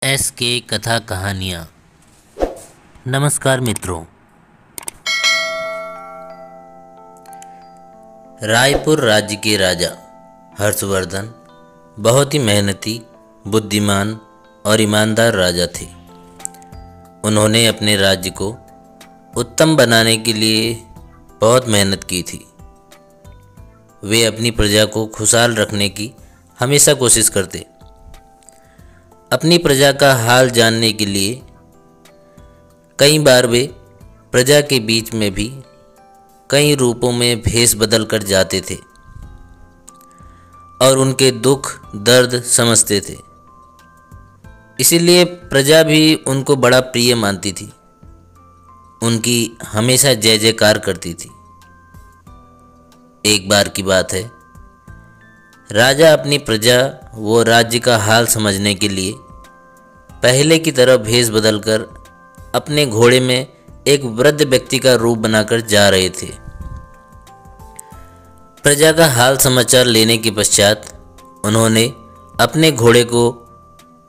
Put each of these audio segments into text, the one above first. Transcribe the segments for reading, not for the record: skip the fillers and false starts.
SK कथा कहानियाँ। नमस्कार मित्रों। रायपुर राज्य के राजा हर्षवर्धन बहुत ही मेहनती, बुद्धिमान और ईमानदार राजा थे। उन्होंने अपने राज्य को उत्तम बनाने के लिए बहुत मेहनत की थी। वे अपनी प्रजा को खुशहाल रखने की हमेशा कोशिश करते। अपनी प्रजा का हाल जानने के लिए कई बार वे प्रजा के बीच में भी कई रूपों में भेष बदल कर जाते थे और उनके दुख दर्द समझते थे। इसीलिए प्रजा भी उनको बड़ा प्रिय मानती थी, उनकी हमेशा जय जयकार करती थी। एक बार की बात है, राजा अपनी प्रजा व राज्य का हाल समझने के लिए पहले की तरह भेष बदलकर अपने घोड़े में एक वृद्ध व्यक्ति का रूप बनाकर जा रहे थे। प्रजा का हाल समाचार लेने के पश्चात उन्होंने अपने घोड़े को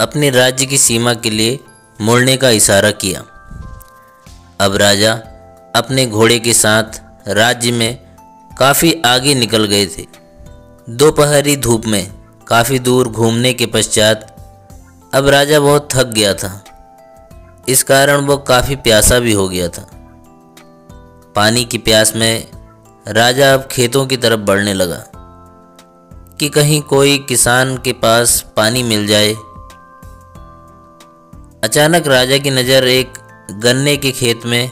अपने राज्य की सीमा के लिए मोड़ने का इशारा किया। अब राजा अपने घोड़े के साथ राज्य में काफ़ी आगे निकल गए थे। दोपहरी धूप में काफ़ी दूर घूमने के पश्चात अब राजा बहुत थक गया था। इस कारण वो काफ़ी प्यासा भी हो गया था। पानी की प्यास में राजा अब खेतों की तरफ बढ़ने लगा कि कहीं कोई किसान के पास पानी मिल जाए। अचानक राजा की नज़र एक गन्ने के खेत में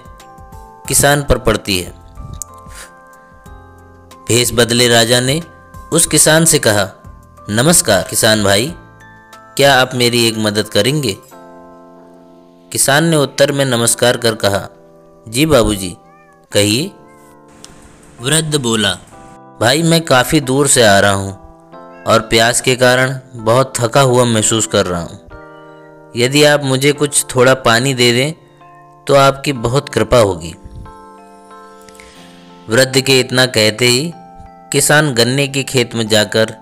किसान पर पड़ती है। भेष बदले राजा ने उस किसान से कहा, नमस्कार किसान भाई, क्या आप मेरी एक मदद करेंगे? किसान ने उत्तर में नमस्कार कर कहा, जी बाबूजी, कहिए। वृद्ध बोला, भाई मैं काफ़ी दूर से आ रहा हूँ और प्यास के कारण बहुत थका हुआ महसूस कर रहा हूँ। यदि आप मुझे कुछ थोड़ा पानी दे दें तो आपकी बहुत कृपा होगी। वृद्ध के इतना कहते ही किसान गन्ने के खेत में जाकर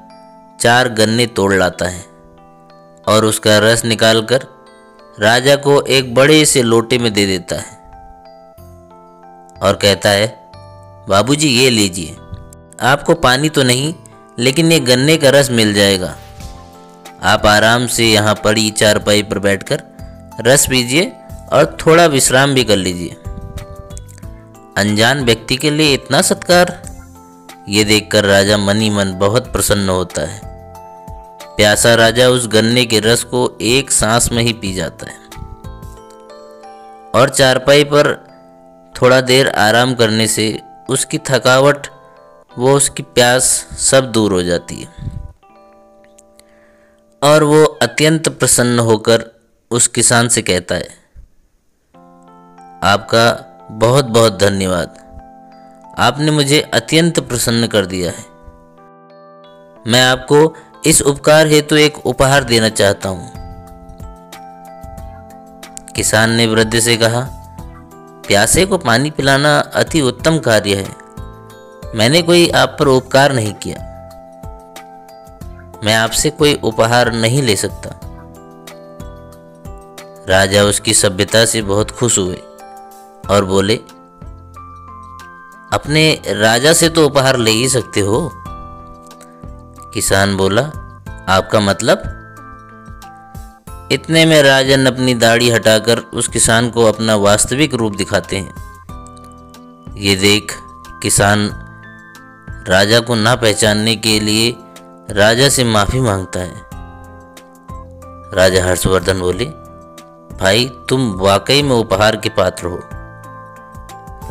4 गन्ने तोड़ लाता है और उसका रस निकालकर राजा को एक बड़े से लोटे में दे देता है और कहता है, बाबूजी ये लीजिए, आपको पानी तो नहीं लेकिन ये गन्ने का रस मिल जाएगा। आप आराम से यहाँ पड़ी चारपाई पर बैठकर रस पीजिए और थोड़ा विश्राम भी कर लीजिए। अनजान व्यक्ति के लिए इतना सत्कार, ये देखकर राजा मन ही मन बहुत प्रसन्न होता है। प्यासा राजा उस गन्ने के रस को एक सांस में ही पी जाता है और चारपाई पर थोड़ा देर आराम करने से उसकी थकावट वो उसकी प्यास सब दूर हो जाती है और वो अत्यंत प्रसन्न होकर उस किसान से कहता है, आपका बहुत बहुत धन्यवाद, आपने मुझे अत्यंत प्रसन्न कर दिया है। मैं आपको इस उपकार हेतु एक उपहार देना चाहता हूँ। किसान ने वृद्ध से कहा, प्यासे को पानी पिलाना अति उत्तम कार्य है। मैंने कोई आप पर उपकार नहीं किया। मैं आपसे कोई उपहार नहीं ले सकता। राजा उसकी सभ्यता से बहुत खुश हुए और बोले, अपने राजा से तो उपहार ले ही सकते हो। किसान बोला, आपका मतलब? इतने में राजन अपनी दाढ़ी हटाकर उस किसान को अपना वास्तविक रूप दिखाते हैं। ये देख किसान राजा को ना पहचानने के लिए राजा से माफ़ी मांगता है। राजा हर्षवर्धन बोले, भाई तुम वाकई में उपहार के पात्र हो।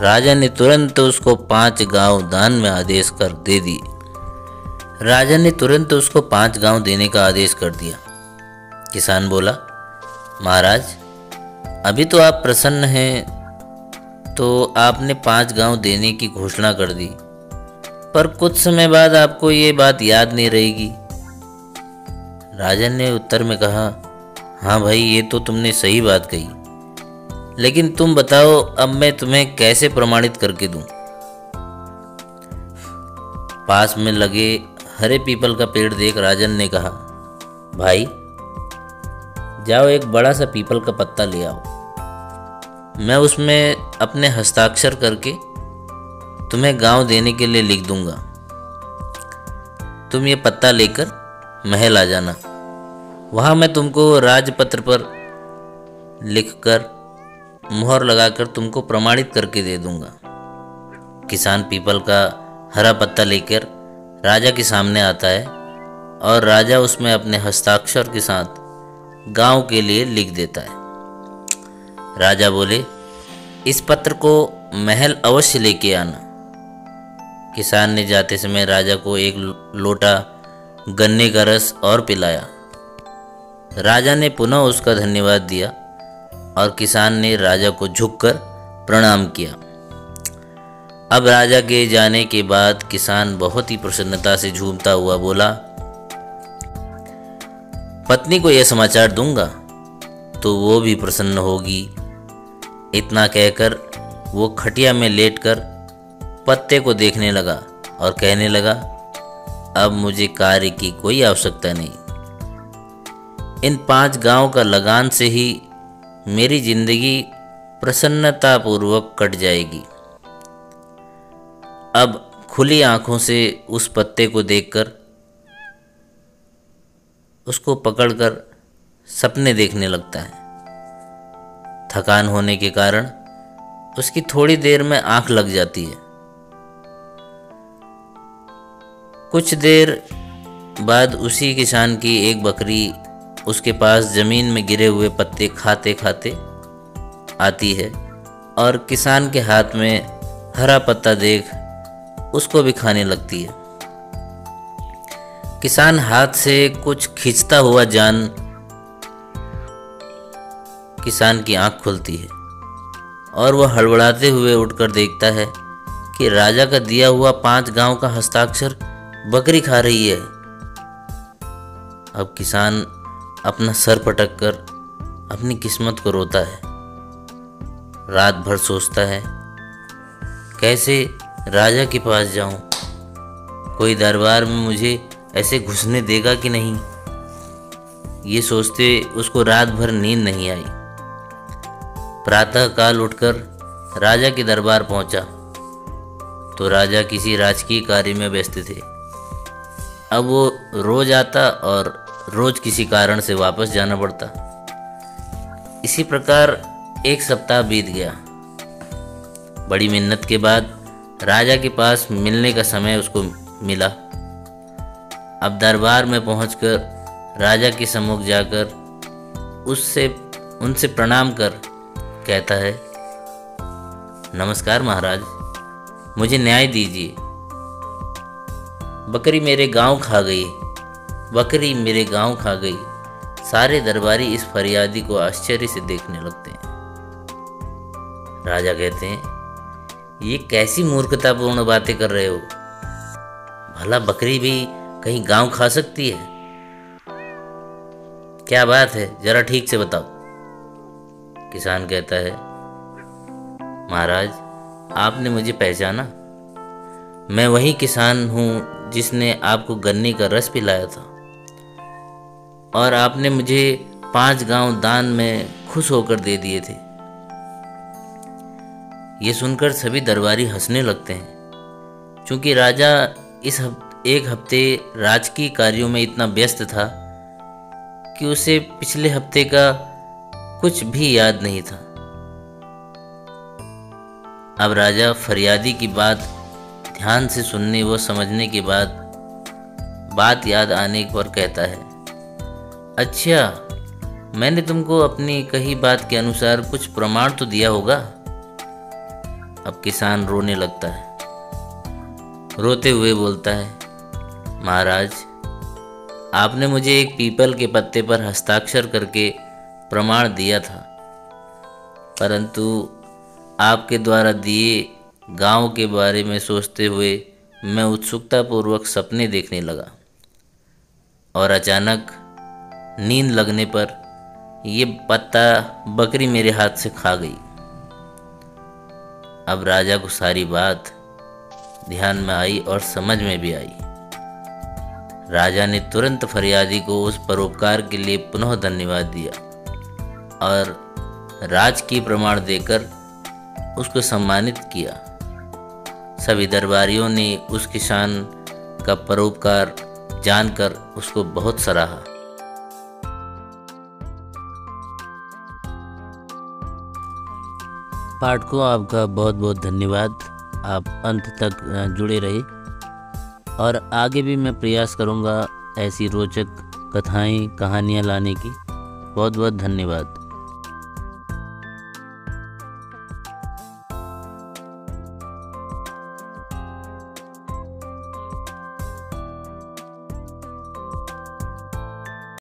राजा ने तुरंत उसको 5 गांव दान में आदेश कर दे दिए। राजा ने तुरंत उसको 5 गांव देने का आदेश कर दिया। किसान बोला, महाराज अभी तो आप प्रसन्न हैं तो आपने 5 गांव देने की घोषणा कर दी, पर कुछ समय बाद आपको ये बात याद नहीं रहेगी। राजा ने उत्तर में कहा, हाँ भाई ये तो तुमने सही बात कही, लेकिन तुम बताओ अब मैं तुम्हें कैसे प्रमाणित करके दूं? पास में लगे हरे पीपल का पेड़ देख राजन ने कहा, भाई जाओ एक बड़ा सा पीपल का पत्ता ले आओ, मैं उसमें अपने हस्ताक्षर करके तुम्हें गांव देने के लिए लिख दूंगा। तुम ये पत्ता लेकर महल आ जाना, वहाँ मैं तुमको राजपत्र पर लिखकर मुहर लगाकर तुमको प्रमाणित करके दे दूंगा। किसान पीपल का हरा पत्ता लेकर राजा के सामने आता है और राजा उसमें अपने हस्ताक्षर के साथ गांव के लिए लिख देता है। राजा बोले, इस पत्र को महल अवश्य लेके आना। किसान ने जाते समय राजा को एक लोटा गन्ने का रस और पिलाया। राजा ने पुनः उसका धन्यवाद दिया और किसान ने राजा को झुककर प्रणाम किया। अब राजा के जाने के बाद किसान बहुत ही प्रसन्नता से झूमता हुआ बोला, पत्नी को यह समाचार दूंगा तो वो भी प्रसन्न होगी। इतना कहकर वो खटिया में लेटकर पत्ते को देखने लगा और कहने लगा, अब मुझे कार्य की कोई आवश्यकता नहीं। इन 5 गांव का लगान से ही मेरी जिंदगी प्रसन्नतापूर्वक कट जाएगी। अब खुली आंखों से उस पत्ते को देखकर उसको पकड़कर सपने देखने लगता है। थकान होने के कारण उसकी थोड़ी देर में आंख लग जाती है। कुछ देर बाद उसी किसान की एक बकरी उसके पास जमीन में गिरे हुए पत्ते खाते खाते आती है और किसान के हाथ में हरा पत्ता देख उसको भी खाने लगती है। किसान हाथ से कुछ खींचता हुआ जान किसान की आंख खुलती है और वह हड़बड़ाते हुए उठकर देखता है कि राजा का दिया हुआ 5 गांव का हस्ताक्षर बकरी खा रही है। अब किसान अपना सर पटक कर अपनी किस्मत को रोता है। रात भर सोचता है कैसे राजा के पास जाऊं, कोई दरबार में मुझे ऐसे घुसने देगा कि नहीं। ये सोचते उसको रात भर नींद नहीं आई। प्रातः काल उठकर राजा के दरबार पहुंचा तो राजा किसी राजकीय कार्य में व्यस्त थे। अब वो रोज आता और रोज किसी कारण से वापस जाना पड़ता। इसी प्रकार 1 सप्ताह बीत गया। बड़ी मिन्नत के बाद राजा के पास मिलने का समय उसको मिला। अब दरबार में पहुंचकर राजा के सम्मुख जाकर उनसे प्रणाम कर कहता है, नमस्कार महाराज, मुझे न्याय दीजिए। बकरी मेरे गांव खा गई, बकरी मेरे गांव खा गई। सारे दरबारी इस फरियादी को आश्चर्य से देखने लगते हैं। राजा कहते हैं, ये कैसी मूर्खतापूर्ण बातें कर रहे हो? भला बकरी भी कहीं गांव खा सकती है? क्या बात है, जरा ठीक से बताओ। किसान कहता है, महाराज आपने मुझे पहचाना? मैं वही किसान हूँ जिसने आपको गन्ने का रस पिलाया था और आपने मुझे 5 गांव दान में खुश होकर दे दिए थे। ये सुनकर सभी दरबारी हंसने लगते हैं। क्योंकि राजा इस एक हफ्ते राजकीय कार्यों में इतना व्यस्त था कि उसे पिछले हफ्ते का कुछ भी याद नहीं था। अब राजा फरियादी की बात ध्यान से सुनने व समझने के बाद बात याद आने पर कहता है, अच्छा मैंने तुमको अपनी कही बात के अनुसार कुछ प्रमाण तो दिया होगा। अब किसान रोने लगता है। रोते हुए बोलता है, महाराज आपने मुझे एक पीपल के पत्ते पर हस्ताक्षर करके प्रमाण दिया था, परंतु आपके द्वारा दिए गांव के बारे में सोचते हुए मैं उत्सुकतापूर्वक सपने देखने लगा और अचानक नींद लगने पर ये पत्ता बकरी मेरे हाथ से खा गई। अब राजा को सारी बात ध्यान में आई और समझ में भी आई। राजा ने तुरंत फरियादी को उस परोपकार के लिए पुनः धन्यवाद दिया और राज की प्रमाण देकर उसको सम्मानित किया। सभी दरबारियों ने उस किसान का परोपकार जानकर उसको बहुत सराहा। पाठकों, आपका बहुत बहुत धन्यवाद। आप अंत तक जुड़े रहे और आगे भी मैं प्रयास करूंगा ऐसी रोचक कथाएं, कहानियां लाने की। बहुत बहुत धन्यवाद।